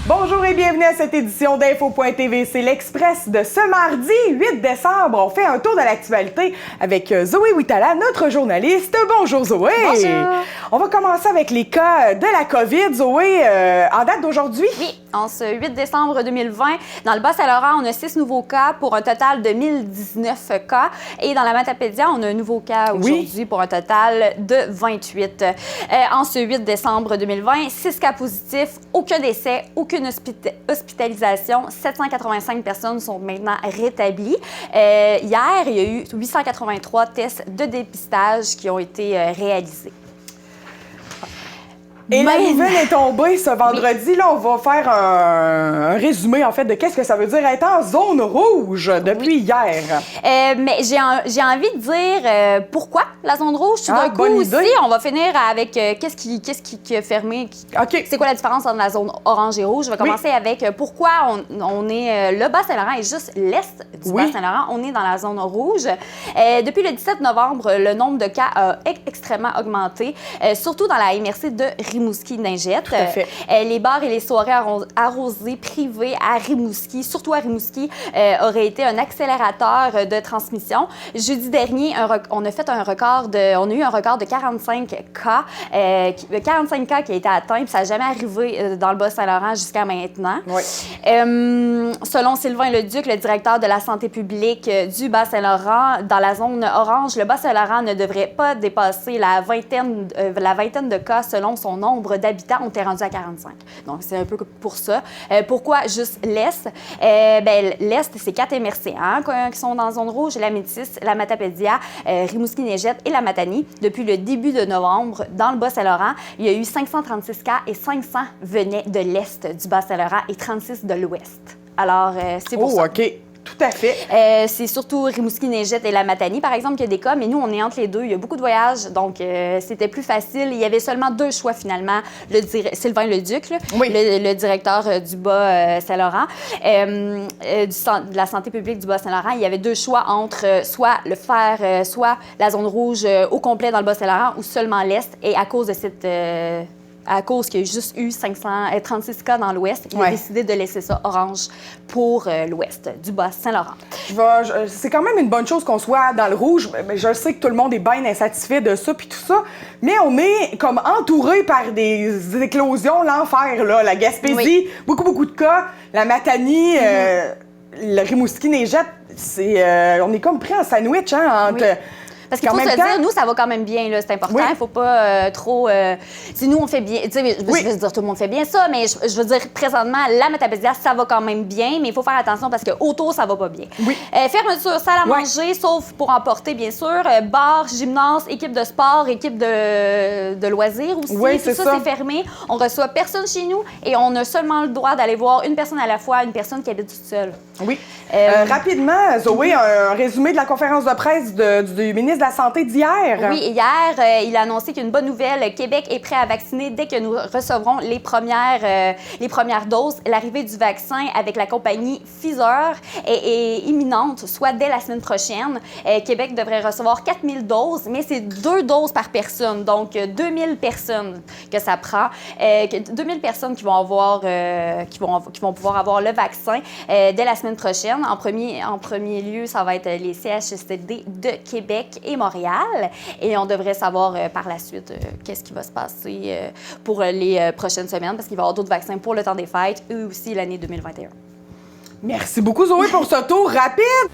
Bonjour et bienvenue à cette édition d'Info.tv. C'est l'Express de ce mardi 8 décembre. On fait un tour de l'actualité avec Zoé Huitala, notre journaliste. Bonjour Zoé! Bonjour! On va commencer avec les cas de la COVID. Zoé, en date d'aujourd'hui? Oui, en ce 8 décembre 2020, dans le Bas-Saint-Laurent, on a 6 nouveaux cas pour un total de 1019 cas. Et dans la Matapédia, on a un nouveau cas aujourd'hui pour un total de 28. En ce 8 décembre 2020, 6 cas positifs, aucun décès, aucune hospitalisation. 785 personnes sont maintenant rétablies. Hier, il y a eu 883 tests de dépistage qui ont été réalisés. Et la nouvelle est tombée ce vendredi. Oui. Là, on va faire un résumé, en fait, de qu'est-ce que ça veut dire être en zone rouge depuis hier. Mais j'ai envie de dire pourquoi la zone rouge. Tout d'un coup aussi, on va finir avec qu'est-ce qui a fermé. C'est quoi la différence entre la zone orange et rouge? Je vais commencer avec pourquoi on est... le Bas-Saint-Laurent est juste l'est du Bas-Saint-Laurent. On est dans la zone rouge. Depuis le 17 novembre, le nombre de cas a extrêmement augmenté, surtout dans la MRC de Rimouski-Ningette. Tout à fait. Les bars et les soirées arrosées privées à Rimouski, surtout à Rimouski, auraient été un accélérateur de transmission. Jeudi dernier, on a eu un record de 45 cas. 45 cas qui a été atteint, puis ça n'a jamais arrivé dans le Bas-Saint-Laurent jusqu'à maintenant. Oui. Selon Sylvain Leduc, le directeur de la santé publique du Bas-Saint-Laurent, dans la zone orange, le Bas-Saint-Laurent ne devrait pas dépasser la vingtaine de cas selon son nombre d'habitants. On est rendu à 45. Donc, c'est un peu pour ça. Pourquoi juste l'Est? L'Est, c'est 4 MRC qui sont dans zone rouge, la Métis, la Matapédia, Rimouski-Ningette et la Matanie. Depuis le début de novembre, dans le Bas-Saint-Laurent, il y a eu 536 cas et 500 venaient de l'Est du Bas-Saint-Laurent et 36 de l'Ouest. Alors, c'est pour ça. OK. Tout à fait. C'est surtout Rimouski-Ningette et la Matanie, par exemple, qu'il y a des cas, mais nous, on est entre les deux. Il y a beaucoup de voyages, donc c'était plus facile. Il y avait seulement 2 choix, finalement. Sylvain Leduc, le directeur du Bas-Saint-Laurent, de la santé publique du Bas-Saint-Laurent, il y avait 2 choix entre soit le faire, soit la zone rouge au complet dans le Bas-Saint-Laurent ou seulement l'Est. Et à cause de cette... à cause qu'il y a juste eu 536 cas dans l'Ouest, il a décidé de laisser ça orange pour l'Ouest du Bas-Saint-Laurent. C'est quand même une bonne chose qu'on soit dans le rouge. Mais je sais que tout le monde est bien insatisfait de ça puis tout ça, mais on est comme entouré par des éclosions, l'enfer, là. La Gaspésie, beaucoup de cas. La Matanie, le Rimouski-Ningette, on est comme pris en sandwich, entre... Parce qu'il faut se dire, nous, ça va quand même bien, là, c'est important. Il ne faut pas trop... si nous, on fait bien... Je veux dire, tout le monde fait bien ça, mais je veux dire, présentement, la Matapédia, ça va quand même bien, mais il faut faire attention parce qu'autour, ça va pas bien. Fermeture, salle à manger, sauf pour emporter, bien sûr. Bar, gymnase, équipe de sport, équipe de loisirs aussi. Tout ça, c'est fermé. On reçoit personne chez nous et on a seulement le droit d'aller voir une personne à la fois, une personne qui habite toute seule. Oui. Rapidement, Zoé, un résumé de la conférence de presse du ministre de la Santé d'hier. Oui, hier, il a annoncé qu'une bonne nouvelle, Québec est prêt à vacciner dès que nous recevrons les premières doses. L'arrivée du vaccin avec la compagnie Pfizer est imminente, soit dès la semaine prochaine. Québec devrait recevoir 4000 doses, mais c'est 2 doses par personne, donc 2000 personnes que ça prend. 2000 personnes qui vont pouvoir avoir le vaccin dès la semaine prochaine. En premier lieu, ça va être les CHSLD de Québec et Montréal. Et on devrait savoir par la suite qu'est-ce qui va se passer pour les prochaines semaines, parce qu'il va y avoir d'autres vaccins pour le temps des fêtes et aussi l'année 2021. Merci beaucoup, Zoé, pour ce tour rapide.